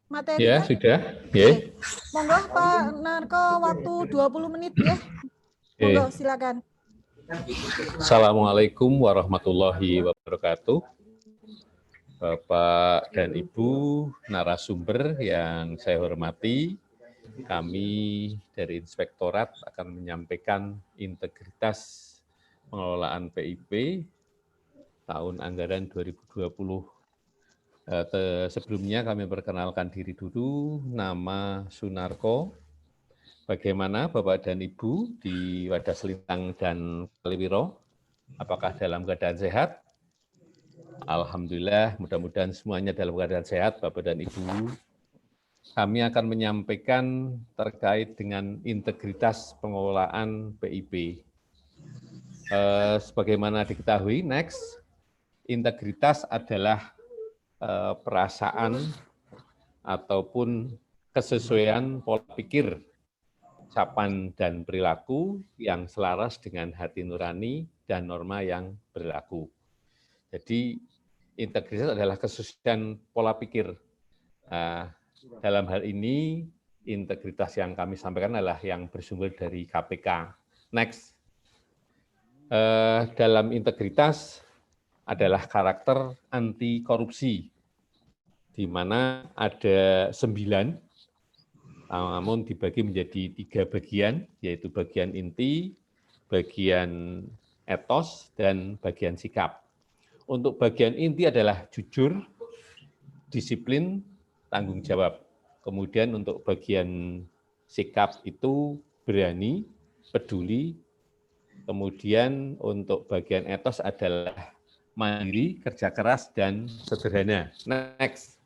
materinya? Ya, sudah. Oke. Monggo Pak Narko waktu 20 menit ya. Monggo silakan. Assalamualaikum warahmatullahi wabarakatuh. Bapak dan Ibu narasumber yang saya hormati, kami dari Inspektorat akan menyampaikan integritas pengelolaan PIP tahun anggaran 2020. Sebelumnya kami perkenalkan diri dulu, nama Sunarko. Bagaimana Bapak dan Ibu di Wadas Selintang dan Kaliwiro? Apakah dalam keadaan sehat? Alhamdulillah, mudah-mudahan semuanya dalam keadaan sehat, Bapak dan Ibu. Kami akan menyampaikan terkait dengan integritas pengelolaan PIP. Sebagaimana diketahui, next, integritas adalah perasaan ataupun kesesuaian pola pikir, ucapan dan perilaku yang selaras dengan hati nurani dan norma yang berlaku. Jadi integritas adalah kesesuaian pola pikir. Dalam hal ini integritas yang kami sampaikan adalah yang bersumber dari KPK. Next, dalam integritas adalah karakter anti korupsi, di mana ada 9, namun dibagi menjadi 3 bagian, yaitu bagian inti, bagian etos, dan bagian sikap. Untuk bagian inti adalah jujur, disiplin, tanggung jawab. Kemudian untuk bagian sikap itu berani, peduli. Kemudian untuk bagian etos adalah mandiri, kerja keras, dan sederhana. Next.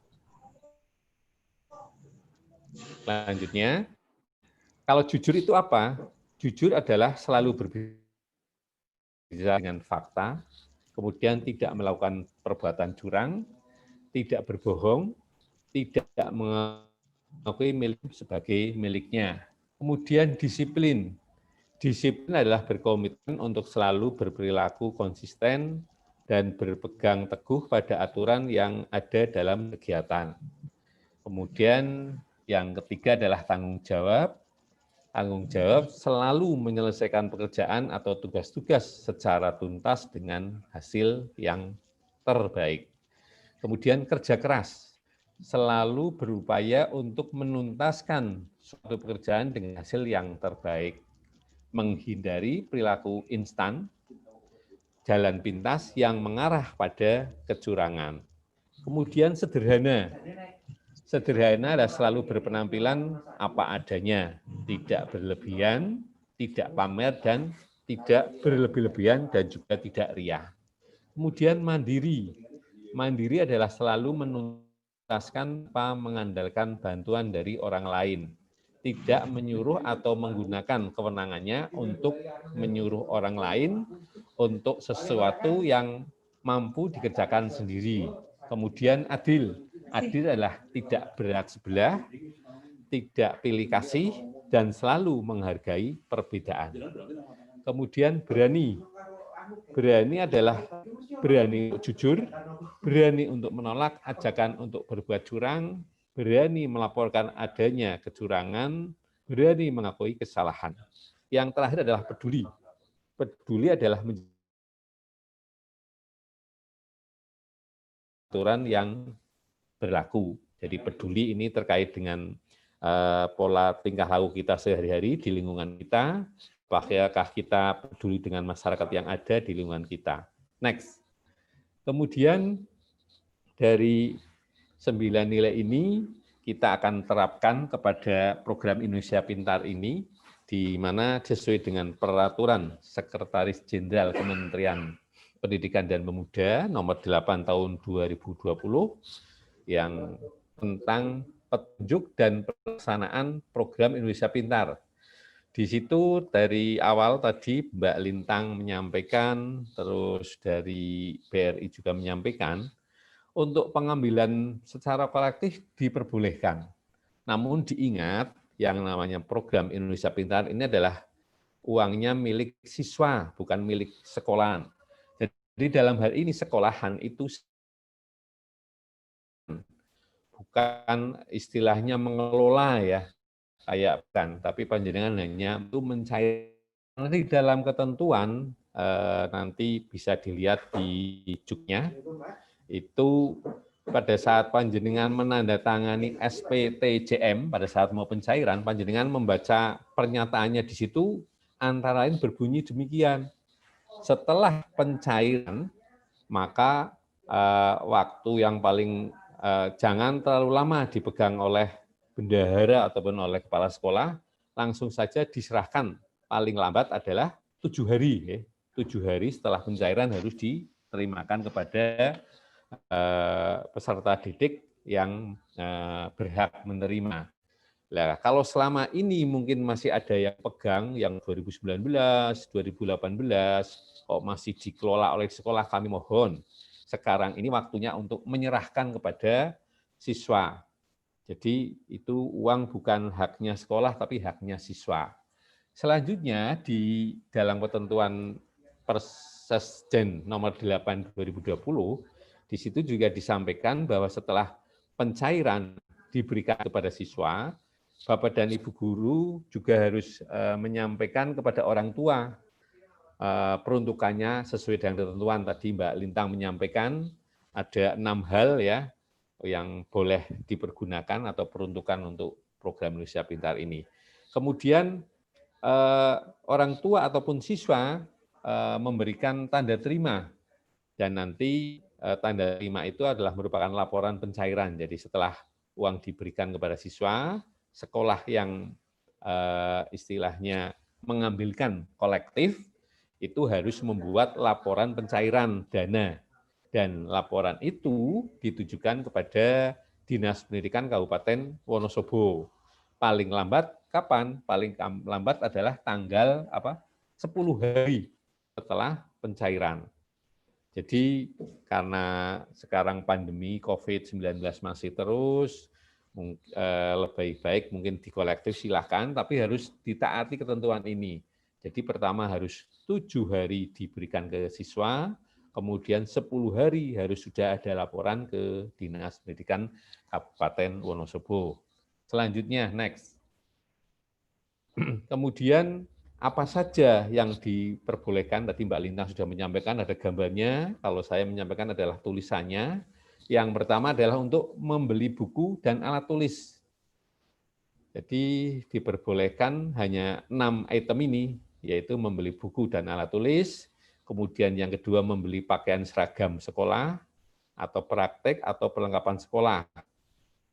Selanjutnya, kalau jujur itu apa? Jujur adalah selalu berbicara dengan fakta, kemudian tidak melakukan perbuatan curang, tidak berbohong, tidak mengakui milik sebagai miliknya. Kemudian disiplin. Disiplin adalah berkomitmen untuk selalu berperilaku konsisten dan berpegang teguh pada aturan yang ada dalam kegiatan. Kemudian yang ketiga adalah tanggung jawab. Tanggung jawab selalu menyelesaikan pekerjaan atau tugas-tugas secara tuntas dengan hasil yang terbaik. Kemudian kerja keras, selalu berupaya untuk menuntaskan suatu pekerjaan dengan hasil yang terbaik, menghindari perilaku instan, jalan pintas yang mengarah pada kecurangan. Kemudian sederhana. Sederhana adalah selalu berpenampilan apa adanya, tidak berlebihan, tidak pamer, dan tidak berlebih-lebihan, dan juga tidak riah. Kemudian mandiri. Mandiri adalah selalu menuntaskan tanpa mengandalkan bantuan dari orang lain. Tidak menyuruh atau menggunakan kewenangannya untuk menyuruh orang lain untuk sesuatu yang mampu dikerjakan sendiri. Kemudian adil. Adil adalah tidak berat sebelah, tidak pilih kasih, dan selalu menghargai perbedaan. Kemudian berani. Berani adalah berani untuk jujur, berani untuk menolak ajakan untuk berbuat curang, berani melaporkan adanya kecurangan, berani mengakui kesalahan. Yang terakhir adalah peduli. Peduli adalah aturan yang berlaku. Jadi peduli ini terkait dengan pola tingkah laku kita sehari-hari di lingkungan kita, apakah kita peduli dengan masyarakat yang ada di lingkungan kita. Next. Kemudian dari 9 nilai ini kita akan terapkan kepada program Indonesia Pintar ini, di mana sesuai dengan peraturan Sekretaris Jenderal Kementerian Pendidikan dan Pemuda nomor 8 tahun 2020 yang tentang petunjuk dan pelaksanaan program Indonesia Pintar. Di situ dari awal tadi Mbak Lintang menyampaikan, terus dari BRI juga menyampaikan, untuk pengambilan secara kolektif diperbolehkan. Namun diingat, yang namanya program Indonesia Pintar ini adalah uangnya milik siswa, bukan milik sekolahan. Jadi dalam hal ini sekolahan itu bukan istilahnya mengelola ya, kayak bukan, tapi panjenengan hanya itu mencair. Nanti dalam ketentuan nanti bisa dilihat di juknya, itu pada saat panjenengan menandatangani SPTJM, pada saat mau pencairan, panjenengan membaca pernyataannya di situ, antara lain berbunyi demikian. Setelah pencairan, maka waktu yang paling jangan terlalu lama dipegang oleh bendahara ataupun oleh kepala sekolah, langsung saja diserahkan. Paling lambat adalah 7 hari. Ya. 7 hari setelah pencairan harus diterimakan kepada peserta didik yang berhak menerima. Nah, kalau selama ini mungkin masih ada yang pegang, yang 2019, 2018, kok masih dikelola oleh sekolah, kami mohon sekarang ini waktunya untuk menyerahkan kepada siswa. Jadi itu uang bukan haknya sekolah, tapi haknya siswa. Selanjutnya di dalam ketentuan Persesjen nomor 8 2020, di situ juga disampaikan bahwa setelah pencairan diberikan kepada siswa, Bapak dan Ibu guru juga harus menyampaikan kepada orang tua peruntukannya sesuai dengan ketentuan. Tadi Mbak Lintang menyampaikan ada 6 hal ya yang boleh dipergunakan atau peruntukan untuk program Indonesia Pintar ini. Kemudian orang tua ataupun siswa memberikan tanda terima, dan nanti tanda terima itu adalah merupakan laporan pencairan. Jadi setelah uang diberikan kepada siswa, sekolah yang istilahnya mengambilkan kolektif itu harus membuat laporan pencairan dana, dan laporan itu ditujukan kepada Dinas Pendidikan Kabupaten Wonosobo. Paling lambat kapan? Paling lambat adalah tanggal 10 hari setelah pencairan. Jadi karena sekarang pandemi COVID-19 masih terus, lebih baik mungkin di kolektif silahkan, tapi harus ditaati ketentuan ini. Jadi pertama harus 7 hari diberikan ke siswa, kemudian 10 hari harus sudah ada laporan ke Dinas Pendidikan Kabupaten Wonosobo. Selanjutnya, next. Kemudian apa saja yang diperbolehkan, tadi Mbak Lintang sudah menyampaikan, ada gambarnya, kalau saya menyampaikan adalah tulisannya. Yang pertama adalah untuk membeli buku dan alat tulis. Jadi diperbolehkan hanya 6 item ini, yaitu membeli buku dan alat tulis, kemudian yang kedua membeli pakaian seragam sekolah, atau praktek atau perlengkapan sekolah.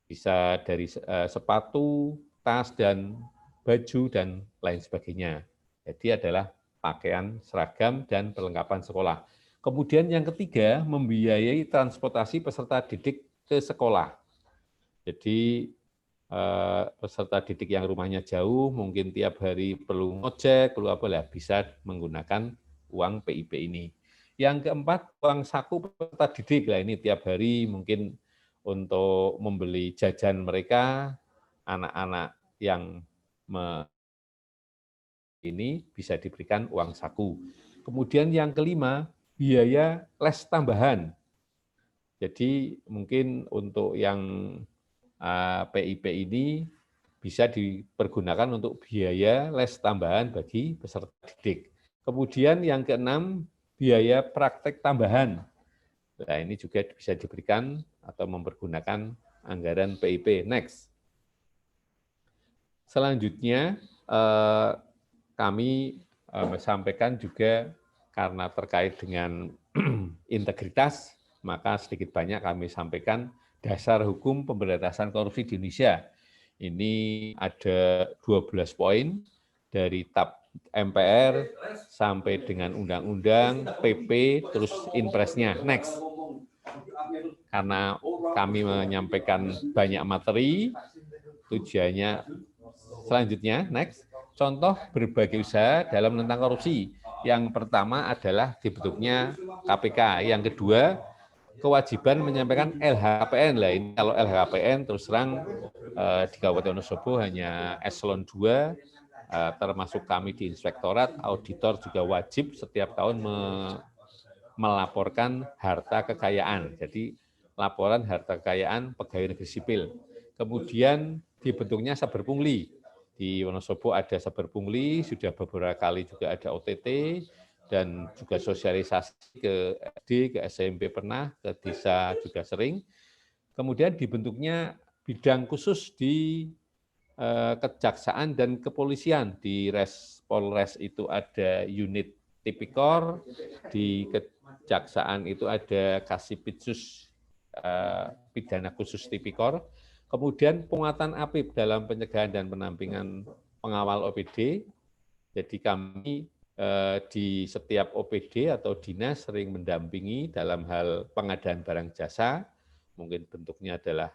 Bisa dari sepatu, tas, dan baju, dan lain sebagainya. Jadi adalah pakaian, seragam, dan perlengkapan sekolah. Kemudian yang ketiga, membiayai transportasi peserta didik ke sekolah. Jadi peserta didik yang rumahnya jauh, mungkin tiap hari perlu ngojek, perlu apa lah, bisa menggunakan uang PIP ini. Yang keempat, uang saku peserta didik. Lah ini tiap hari mungkin untuk membeli jajan mereka, anak-anak yang ini bisa diberikan uang saku. Kemudian yang kelima, biaya les tambahan. Jadi mungkin untuk yang PIP ini bisa dipergunakan untuk biaya les tambahan bagi peserta didik. Kemudian yang keenam, biaya praktek tambahan. Nah, ini juga bisa diberikan atau mempergunakan anggaran PIP. Next. Selanjutnya, kami sampaikan juga karena terkait dengan integritas, maka sedikit banyak kami sampaikan dasar hukum pemberantasan korupsi di Indonesia. Ini ada 12 poin dari TAP MPR sampai dengan undang-undang, PP, terus Inpresnya. Next. Karena kami menyampaikan banyak materi, tujuannya selanjutnya, next. Contoh berbagai usaha dalam menentang korupsi. Yang pertama adalah dibentuknya KPK. Yang kedua, kewajiban menyampaikan LHKPN. Lah ini kalau LHKPN terus terang di Kabupaten Wonosobo hanya eselon 2, termasuk kami di Inspektorat, auditor juga wajib setiap tahun melaporkan harta kekayaan. Jadi laporan harta kekayaan pegawai negeri sipil. Kemudian dibentuknya saber pungli. Di Wonosobo ada saber pungli, sudah beberapa kali juga ada OTT, dan juga sosialisasi ke SD, ke SMP pernah, ke desa juga sering. Kemudian dibentuknya bidang khusus di Kejaksaan dan Kepolisian. Di Polres itu ada unit tipikor, di Kejaksaan itu ada Kasipitsus pidana khusus tipikor. Kemudian penguatan APIP dalam pencegahan dan penampingan pengawal OPD. Jadi kami di setiap OPD atau dinas sering mendampingi dalam hal pengadaan barang jasa, mungkin bentuknya adalah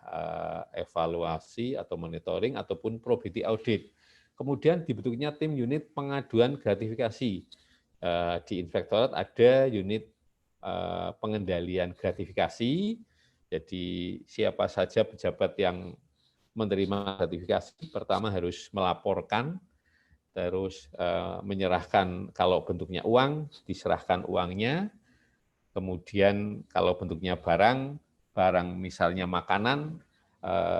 evaluasi atau monitoring ataupun probity audit. Kemudian dibentuknya tim unit pengaduan gratifikasi. Di Inspektorat ada unit pengendalian gratifikasi. Jadi siapa saja pejabat yang menerima gratifikasi, pertama harus melaporkan, terus menyerahkan kalau bentuknya uang, diserahkan uangnya. Kemudian kalau bentuknya barang misalnya makanan,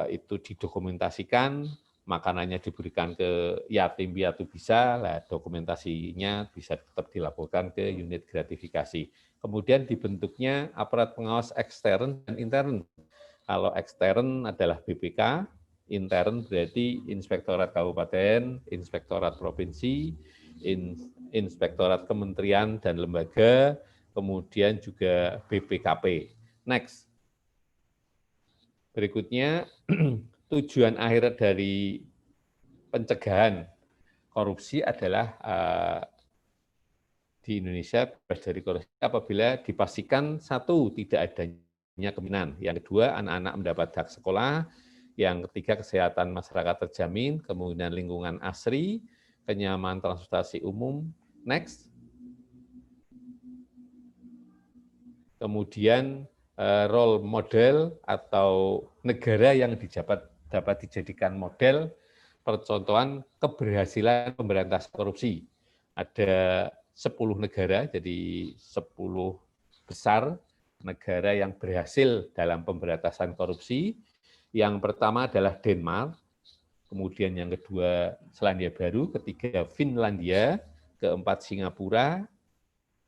itu didokumentasikan, makanannya diberikan ke yatim piatu bisa, lah dokumentasinya bisa tetap dilaporkan ke unit gratifikasi. Kemudian dibentuknya aparat pengawas ekstern dan intern. Kalau ekstern adalah BPK, intern berarti Inspektorat Kabupaten, Inspektorat Provinsi, Inspektorat Kementerian dan Lembaga, kemudian juga BPKP. Next. Berikutnya, tujuan akhir dari pencegahan korupsi adalah di Indonesia bebas dari korupsi apabila dipastikan satu, tidak adanya kemiskinan. Yang kedua, anak-anak mendapat hak sekolah. Yang ketiga, kesehatan masyarakat terjamin. Kemudian lingkungan asri, kenyamanan transportasi umum. Next. Kemudian role model atau negara yang dapat dijadikan model percontohan keberhasilan pemberantasan korupsi. Ada 10 negara, jadi 10 besar negara yang berhasil dalam pemberantasan korupsi. Yang pertama adalah Denmark, kemudian yang kedua Selandia Baru, ketiga Finlandia, keempat Singapura,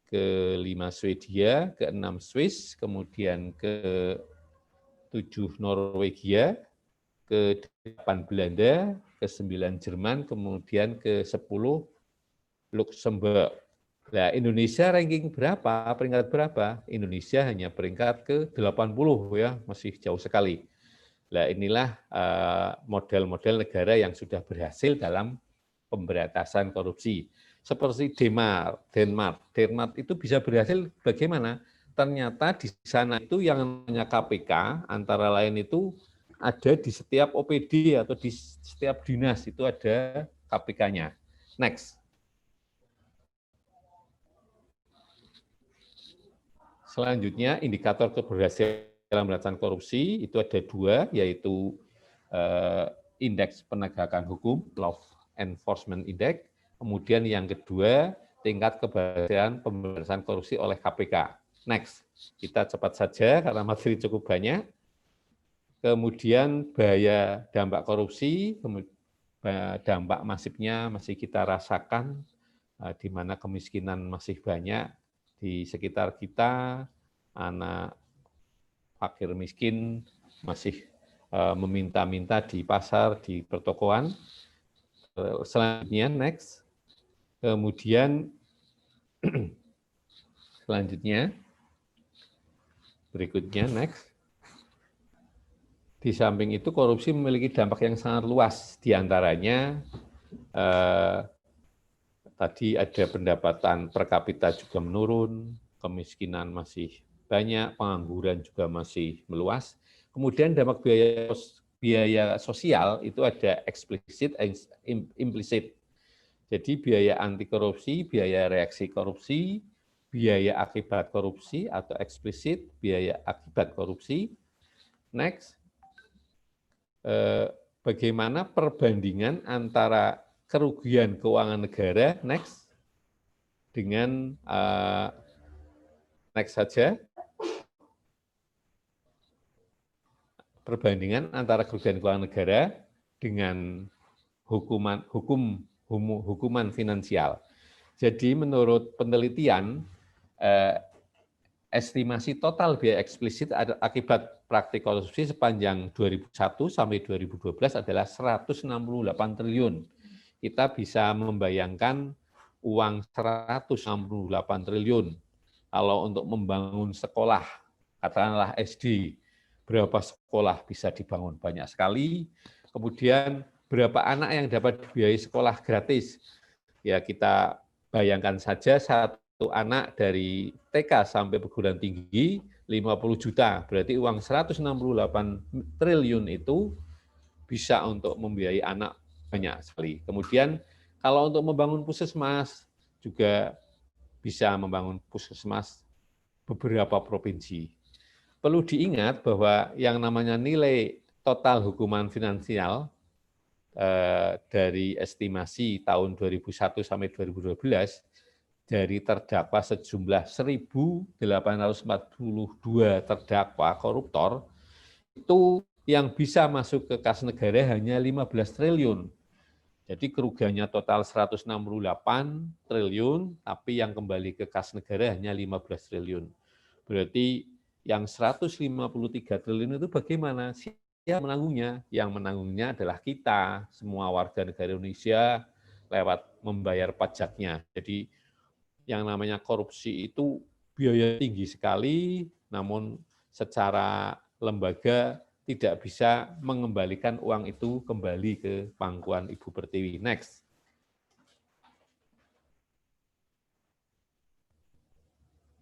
ke-5 Swedia, ke-6 Swiss, kemudian ke-7 Norwegia, ke-8 Belanda, ke-9 Jerman, kemudian ke-10 Luxembourg. Nah, Indonesia ranking berapa, peringkat berapa? Indonesia hanya peringkat ke-80 ya, masih jauh sekali. Nah, inilah model-model negara yang sudah berhasil dalam pemberantasan korupsi. Seperti Denmark itu bisa berhasil bagaimana? Ternyata di sana itu yang namanya KPK, antara lain itu ada di setiap OPD atau di setiap dinas itu ada KPK-nya. Next. Selanjutnya, indikator keberhasilan pemberantasan korupsi itu ada 2, yaitu indeks penegakan hukum, Law Enforcement Index. Kemudian yang kedua, tingkat keberhasilan pemberantasan korupsi oleh KPK. Next, kita cepat saja karena materi cukup banyak. Kemudian bahaya dampak korupsi, dampak masifnya masih kita rasakan, di mana kemiskinan masih banyak di sekitar kita, anak fakir miskin masih meminta-minta di pasar, di pertokoan. Selanjutnya, next. Kemudian, selanjutnya, berikutnya, next. Di samping itu, korupsi memiliki dampak yang sangat luas. Di antaranya, tadi ada pendapatan per kapita juga menurun, kemiskinan masih banyak, pengangguran juga masih meluas. Kemudian dampak biaya sosial itu ada eksplisit, implisit. Jadi biaya anti korupsi, biaya reaksi korupsi, biaya akibat korupsi atau eksplisit, biaya akibat korupsi. Next, bagaimana perbandingan antara kerugian keuangan negara, next, dengan next saja. perbandingan antara kerugian keuangan negara dengan hukuman finansial. Jadi menurut penelitian, estimasi total biaya eksplisit akibat praktik korupsi sepanjang 2001 sampai 2012 adalah 168 triliun. Kita bisa membayangkan uang 168 triliun. Kalau untuk membangun sekolah, katakanlah SD, berapa sekolah bisa dibangun? Banyak sekali. Kemudian berapa anak yang dapat dibiayai sekolah gratis? Ya kita bayangkan saja satu anak dari TK sampai perguruan tinggi 50 juta, berarti uang 168 triliun itu bisa untuk membiayai anak banyak sekali. Kemudian kalau untuk membangun puskesmas juga bisa membangun puskesmas beberapa provinsi. Perlu diingat bahwa yang namanya nilai total hukuman finansial dari estimasi tahun 2001 sampai 2012 dari terdakwa sejumlah 1.842 terdakwa koruptor, itu yang bisa masuk ke kas negara hanya 15 triliun. Jadi kerugiannya total 168 triliun, tapi yang kembali ke kas negara hanya 15 triliun. Berarti yang 153 triliun itu bagaimana? Siapa menanggungnya? Yang menanggungnya adalah kita, semua warga negara Indonesia lewat membayar pajaknya. Jadi yang namanya korupsi itu biaya tinggi sekali, namun secara lembaga tidak bisa mengembalikan uang itu kembali ke pangkuan Ibu Pertiwi. Next.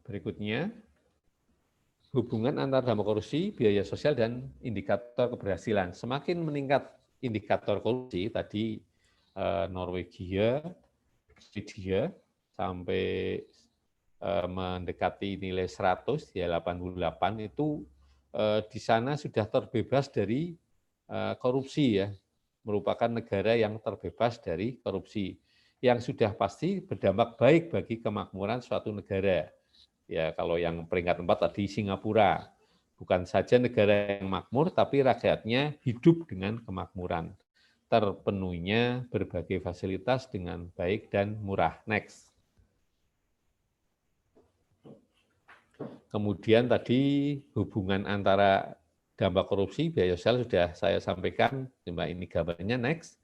Berikutnya, hubungan antara dampak korupsi, biaya sosial, dan indikator keberhasilan. Semakin meningkat indikator korupsi, tadi Norwegia, Swedia, sampai mendekati nilai 100, ya 88, itu di sana sudah terbebas dari korupsi, ya, merupakan negara yang terbebas dari korupsi, yang sudah pasti berdampak baik bagi kemakmuran suatu negara. Ya, kalau yang peringkat 4 tadi Singapura, bukan saja negara yang makmur, tapi rakyatnya hidup dengan kemakmuran. Terpenuhinya berbagai fasilitas dengan baik dan murah. Next. Kemudian tadi hubungan antara dampak korupsi, biaya sosial sudah saya sampaikan. Coba ini gambarnya, next.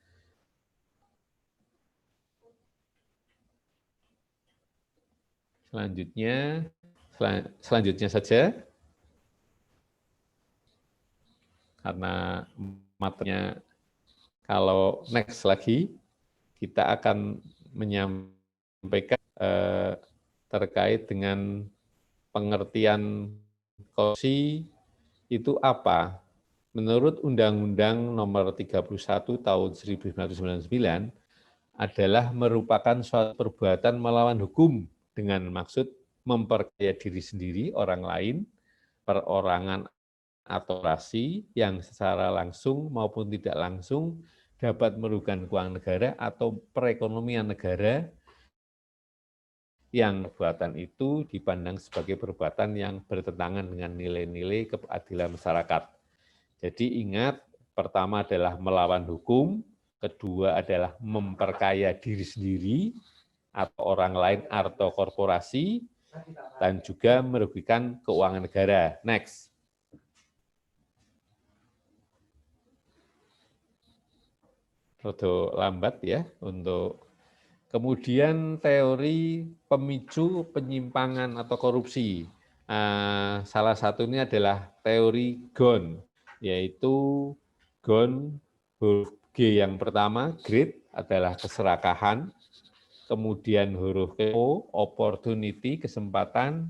Selanjutnya saja, karena materinya kalau next lagi, kita akan menyampaikan terkait dengan pengertian korupsi itu apa. Menurut Undang-Undang Nomor 31 Tahun 1999 adalah merupakan suatu perbuatan melawan hukum dengan maksud memperkaya diri sendiri, orang lain, perorangan atau operasi yang secara langsung maupun tidak langsung dapat merugikan keuangan negara atau perekonomian negara, yang perbuatan itu dipandang sebagai perbuatan yang bertentangan dengan nilai-nilai keadilan masyarakat. Jadi ingat, pertama adalah melawan hukum, kedua adalah memperkaya diri sendiri atau orang lain atau korporasi, dan juga merugikan keuangan negara. Next. Rodo lambat ya untuk kemudian teori pemicu penyimpangan atau korupsi. Salah satunya adalah teori GON, yaitu GON huruf G yang pertama, greed, adalah keserakahan, kemudian huruf O, opportunity, kesempatan,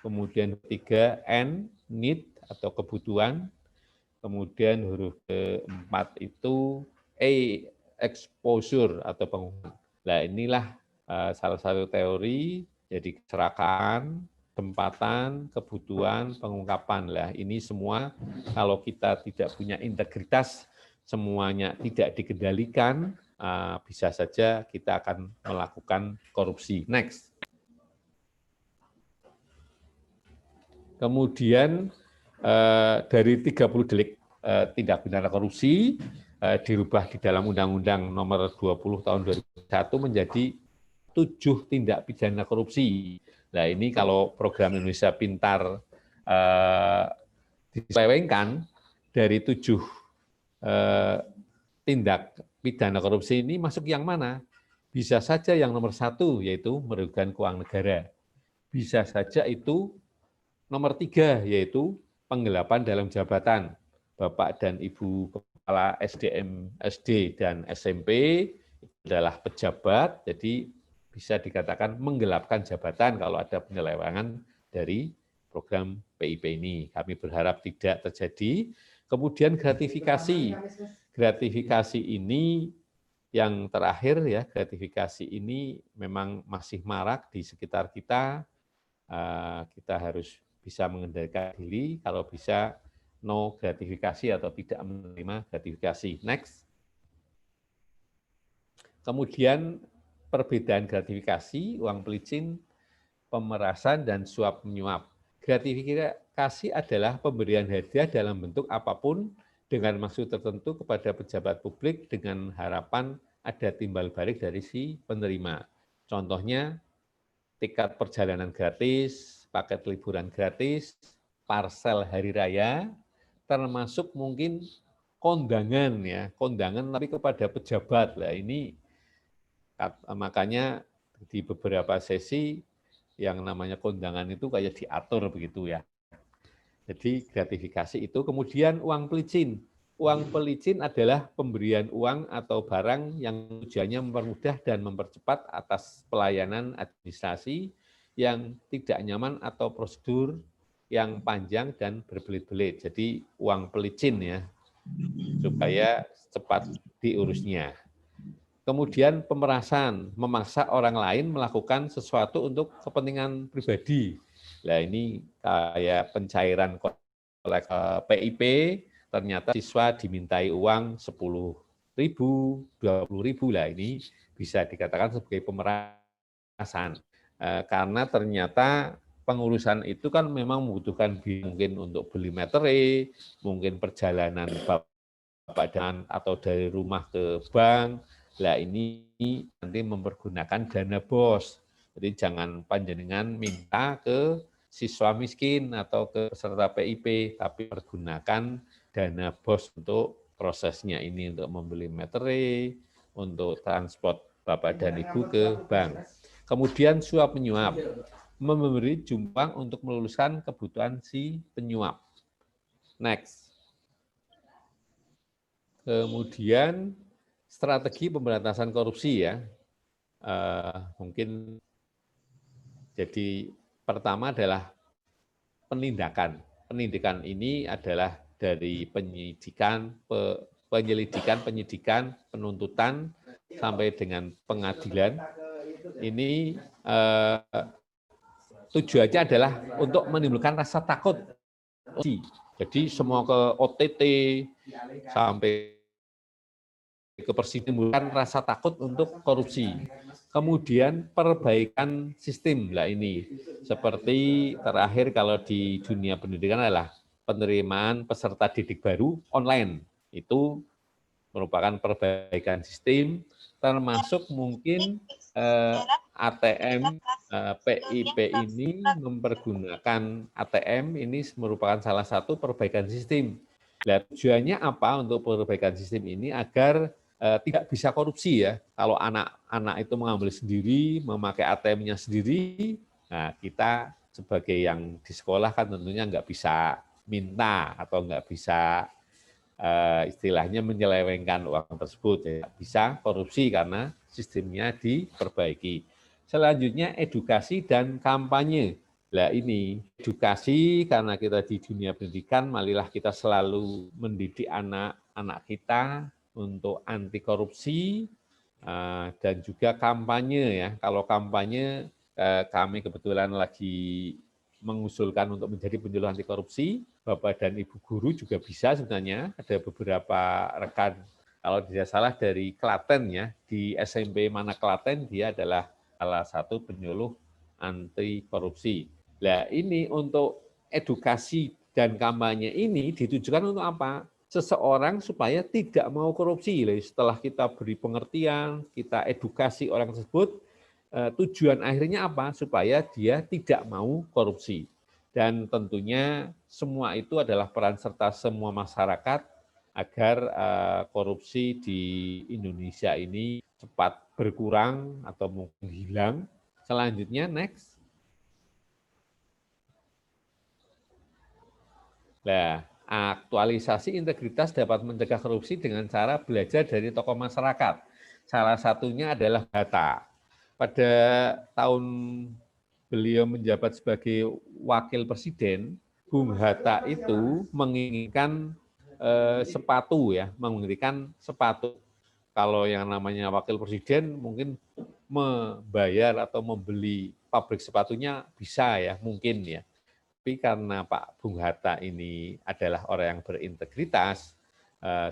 kemudian ketiga N, need, atau kebutuhan, kemudian huruf keempat itu E, exposure, atau pengumuman. Nah inilah salah satu teori, jadi keserakahan, kesempatan, kebutuhan, pengungkapan. Lah ini semua kalau kita tidak punya integritas, semuanya tidak dikendalikan, bisa saja kita akan melakukan korupsi. Next. Kemudian dari 30 delik tindak pidana korupsi dirubah di dalam Undang-Undang Nomor 20 Tahun 2001 menjadi 7 tindak pidana korupsi. Nah ini kalau program Indonesia Pintar diselewengkan dari 7 tindak pidana korupsi ini masuk yang mana? Bisa saja yang nomor 1 yaitu merugikan keuangan negara. Bisa saja itu nomor 3 yaitu penggelapan dalam jabatan. Bapak dan Ibu Kepala SDM, SD, dan SMP adalah pejabat, jadi bisa dikatakan menggelapkan jabatan kalau ada penyelewengan dari program PIP ini. Kami berharap tidak terjadi. Kemudian gratifikasi. Gratifikasi ini yang terakhir ya, gratifikasi ini memang masih marak di sekitar kita. Kita harus bisa mengendalikan diri, kalau bisa no gratifikasi atau tidak menerima gratifikasi. Next. Kemudian perbedaan gratifikasi, uang pelicin, pemerasan, dan suap menyuap. Gratifikasi adalah pemberian hadiah dalam bentuk apapun dengan maksud tertentu kepada pejabat publik dengan harapan ada timbal balik dari si penerima. Contohnya, tiket perjalanan gratis, paket liburan gratis, parsel hari raya, termasuk mungkin kondangan ya, kondangan tapi kepada pejabat. Lah ini makanya di beberapa sesi yang namanya kondangan itu kayak diatur begitu ya. Jadi gratifikasi itu, kemudian uang pelicin. Uang pelicin adalah pemberian uang atau barang yang tujuannya mempermudah dan mempercepat atas pelayanan administrasi yang tidak nyaman atau prosedur yang panjang dan berbelit-belit. Jadi uang pelicin ya, supaya cepat diurusnya. Kemudian pemerasan, memaksa orang lain melakukan sesuatu untuk kepentingan pribadi. Nah ini kayak pencairan PIP, ternyata siswa dimintai uang 10.000, 20.000 lah, ini bisa dikatakan sebagai pemerasan. Karena ternyata pengurusan itu kan memang membutuhkan mungkin untuk beli materai, mungkin perjalanan badan atau dari rumah ke bank. Lah ini nanti mempergunakan dana BOS. Jadi jangan panjenengan minta ke siswa miskin atau ke peserta PIP, tapi pergunakan dana BOS untuk prosesnya ini, untuk membeli materai, untuk transport Bapak dan Ibu ke bank. Kemudian suap menyuap, memberi jumpang untuk meluluskan kebutuhan si penyuap. Next. Kemudian strategi pemberantasan korupsi ya, mungkin jadi pertama adalah penindakan. Penindakan ini adalah dari penyelidikan, penuntutan sampai dengan pengadilan. Ini tujuannya adalah untuk menimbulkan rasa takut. Jadi semua ke OTT sampai ke persidangan rasa takut untuk korupsi. Kemudian perbaikan sistem lah ini. Seperti terakhir kalau di dunia pendidikan adalah penerimaan peserta didik baru online. Itu merupakan perbaikan sistem, termasuk mungkin ATM, PIP ini mempergunakan ATM, ini merupakan salah satu perbaikan sistem. Nah, tujuannya apa untuk perbaikan sistem ini? Agar tidak bisa korupsi ya. Kalau anak-anak itu mengambil sendiri, memakai ATM-nya sendiri, nah kita sebagai yang di sekolah kan tentunya nggak bisa minta atau nggak bisa istilahnya menyelewengkan uang tersebut. Ya. Bisa korupsi karena sistemnya diperbaiki. Selanjutnya edukasi dan kampanye. Nah ini edukasi, karena kita di dunia pendidikan, marilah kita selalu mendidik anak-anak kita untuk anti korupsi, dan juga kampanye ya. Kalau kampanye, kami kebetulan lagi mengusulkan untuk menjadi penyuluh anti korupsi. Bapak dan Ibu guru juga bisa sebenarnya, ada beberapa rekan, kalau tidak salah dari Klaten ya, di SMP mana Klaten, dia adalah salah satu penyuluh anti korupsi. Nah ini untuk edukasi dan kampanye ini ditujukan untuk apa? seseorang supaya tidak mau korupsi. Setelah kita beri pengertian, kita edukasi orang tersebut, tujuan akhirnya apa? Supaya dia tidak mau korupsi. Dan tentunya semua itu adalah peran serta semua masyarakat agar korupsi di Indonesia ini cepat berkurang atau mungkin hilang. Selanjutnya, next. Nah, aktualisasi integritas dapat mencegah korupsi dengan cara belajar dari tokoh masyarakat. Salah satunya adalah data. Pada tahun beliau menjabat sebagai wakil presiden, Bung Hatta itu menginginkan sepatu ya, menginginkan sepatu. Kalau yang namanya wakil presiden mungkin membayar atau membeli pabrik sepatunya bisa ya, mungkin ya. Tapi karena Pak Bung Hatta ini adalah orang yang berintegritas,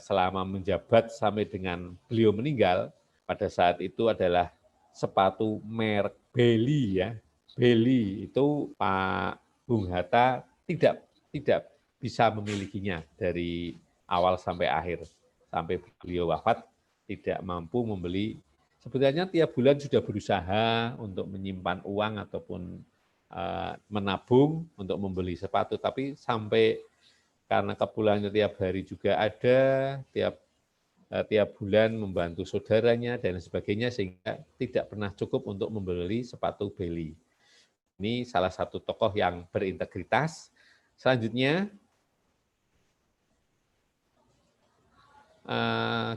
selama menjabat sampai dengan beliau meninggal, pada saat itu adalah sepatu merek Beli ya. Beli itu Pak Bung Hatta tidak bisa memilikinya dari awal sampai akhir. Sampai beliau wafat tidak mampu membeli. Sebenarnya tiap bulan sudah berusaha untuk menyimpan uang ataupun menabung untuk membeli sepatu, tapi sampai karena kepulangannya tiap hari juga ada, tiap bulan membantu saudaranya dan sebagainya, sehingga tidak pernah cukup untuk membeli sepatu Beli. Ini salah satu tokoh yang berintegritas. Selanjutnya,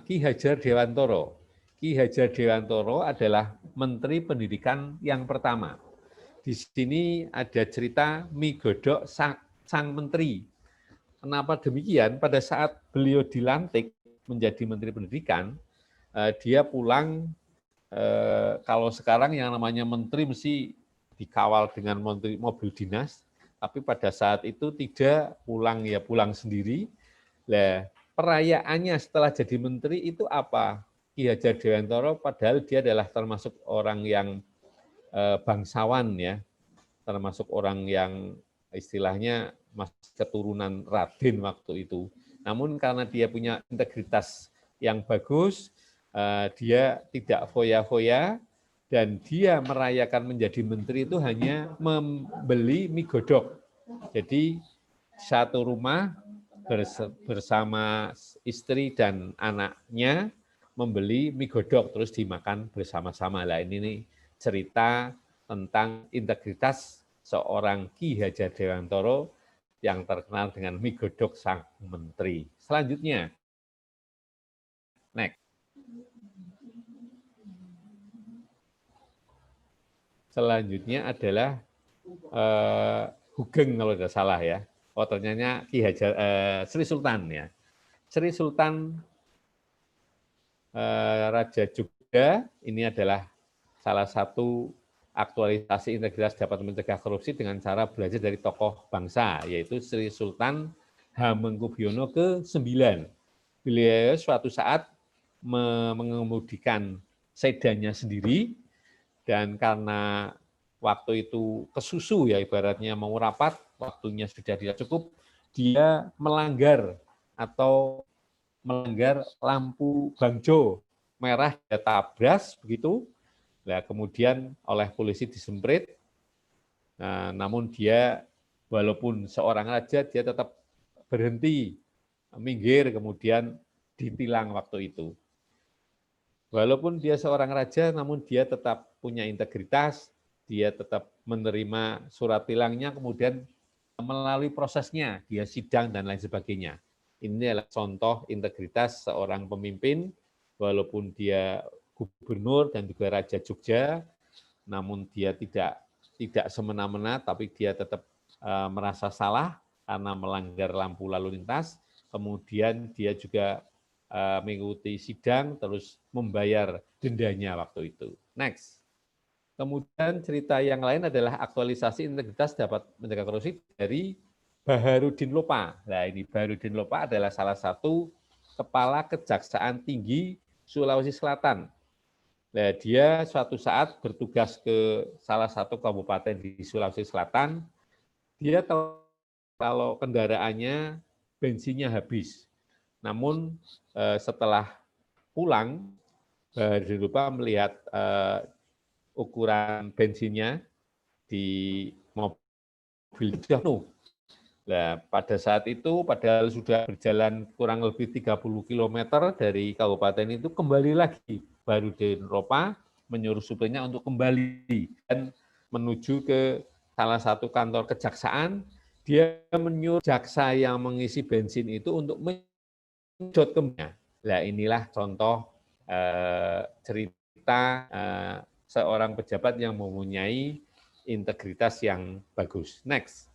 Ki Hajar Dewantoro. Ki Hajar Dewantoro adalah Menteri Pendidikan yang pertama. Di sini ada cerita mie godok sang menteri. Kenapa demikian? Pada saat beliau dilantik menjadi Menteri Pendidikan, dia pulang, kalau sekarang yang namanya menteri mesti dikawal dengan mobil dinas, tapi pada saat itu tidak, pulang ya pulang sendiri. Nah, perayaannya setelah jadi menteri itu apa? Ki Hajar Dewantoro padahal dia adalah termasuk orang yang bangsawan ya, termasuk orang yang istilahnya masih keturunan Raden waktu itu. Namun karena dia punya integritas yang bagus, dia tidak foya-foya, dan dia merayakan menjadi menteri itu hanya membeli mie godok. Jadi satu rumah bersama istri dan anaknya membeli mie godok terus dimakan bersama-sama. Lah ini nih cerita tentang integritas seorang Ki Hajar Dewantoro yang terkenal dengan mie godok sang menteri. Selanjutnya, next. Selanjutnya adalah Hugeng kalau tidak salah ya. Oh ternyata Ki Hajar Sri Sultan ya. Sri Sultan Raja Jogja ini adalah salah satu aktualisasi integritas dapat mencegah korupsi dengan cara belajar dari tokoh bangsa, yaitu Sri Sultan Hamengkubuwono ke-9. Beliau suatu saat mengemudikan sedannya sendiri, dan karena waktu itu kesusu ya, ibaratnya mau rapat, waktunya sudah tidak cukup, dia melanggar lampu bangjo merah, dia tabras begitu. Nah, kemudian oleh polisi disemprit. Nah, namun dia walaupun seorang raja, dia tetap berhenti, minggir, kemudian ditilang waktu itu. Walaupun dia seorang raja, namun dia tetap punya integritas, dia tetap menerima surat tilangnya, kemudian melalui prosesnya, dia sidang dan lain sebagainya. Ini adalah contoh integritas seorang pemimpin, walaupun dia gubernur dan juga Raja Jogja, namun dia tidak semena-mena, tapi dia tetap merasa salah karena melanggar lampu lalu lintas. Kemudian dia juga mengikuti sidang, terus membayar dendanya waktu itu. Next. Kemudian cerita yang lain adalah aktualisasi integritas dapat mencegah korupsi dari Baharudin Lopa. Nah ini Baharudin Lopa adalah salah satu kepala Kejaksaan Tinggi Sulawesi Selatan. Nah, dia suatu saat bertugas ke salah satu kabupaten di Sulawesi Selatan. Dia tahu kalau kendaraannya bensinnya habis. Namun setelah pulang, jangan lupa melihat ukuran bensinnya di mobil sudah penuh. Nah, pada saat itu, padahal sudah berjalan kurang lebih 30 km dari kabupaten itu, kembali lagi. Baru Denropa menyuruh supirnya untuk kembali dan menuju ke salah satu kantor kejaksaan. Dia menyuruh jaksa yang mengisi bensin itu untuk menyedot kembali. Nah, inilah contoh cerita seorang pejabat yang mempunyai integritas yang bagus. Next.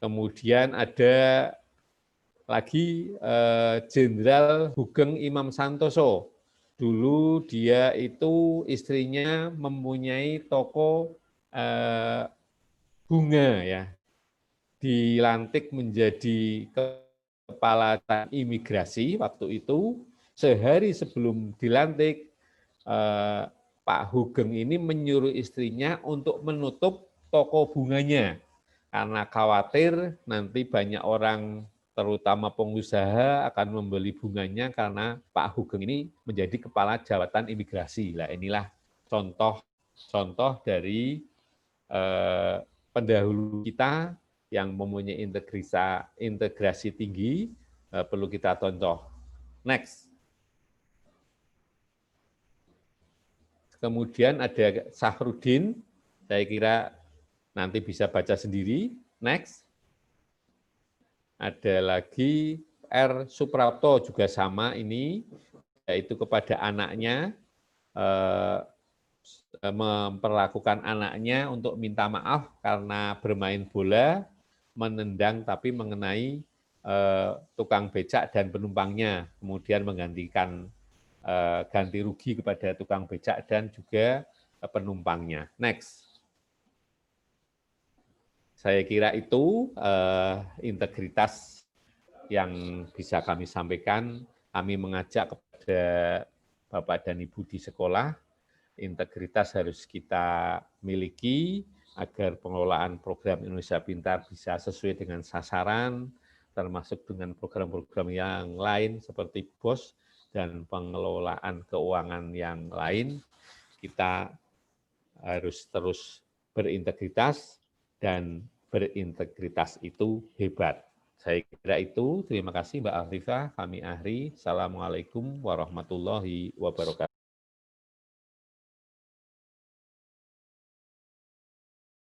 Kemudian ada lagi Jenderal Sugeng Imam Santoso. Dulu dia itu istrinya mempunyai toko bunga ya. Dilantik menjadi kepala imigrasi waktu itu. Sehari sebelum dilantik, Pak Hugeng ini menyuruh istrinya untuk menutup toko bunganya karena khawatir nanti banyak orang terutama pengusaha akan membeli bunganya karena Pak Hugeng ini menjadi kepala jabatan imigrasi. Nah, inilah contoh dari pendahulu kita yang mempunyai integrasi tinggi, perlu kita contoh. Next. Kemudian ada Sahrudin, saya kira nanti bisa baca sendiri. Next. Ada lagi R. Suprapto, juga sama ini, yaitu kepada anaknya, memperlakukan anaknya untuk minta maaf karena bermain bola, menendang tapi mengenai tukang becak dan penumpangnya, kemudian menggantikan ganti rugi kepada tukang becak dan juga penumpangnya. Next. Saya kira itu integritas yang bisa kami sampaikan. Kami mengajak kepada Bapak dan Ibu di sekolah, integritas harus kita miliki agar pengelolaan program Indonesia Pintar bisa sesuai dengan sasaran, termasuk dengan program-program yang lain seperti BOS dan pengelolaan keuangan yang lain. Kita harus terus berintegritas, dan berintegritas itu hebat. Saya kira itu. Terima kasih Mbak Afifah, kami Ahri. Assalamualaikum warahmatullahi wabarakatuh.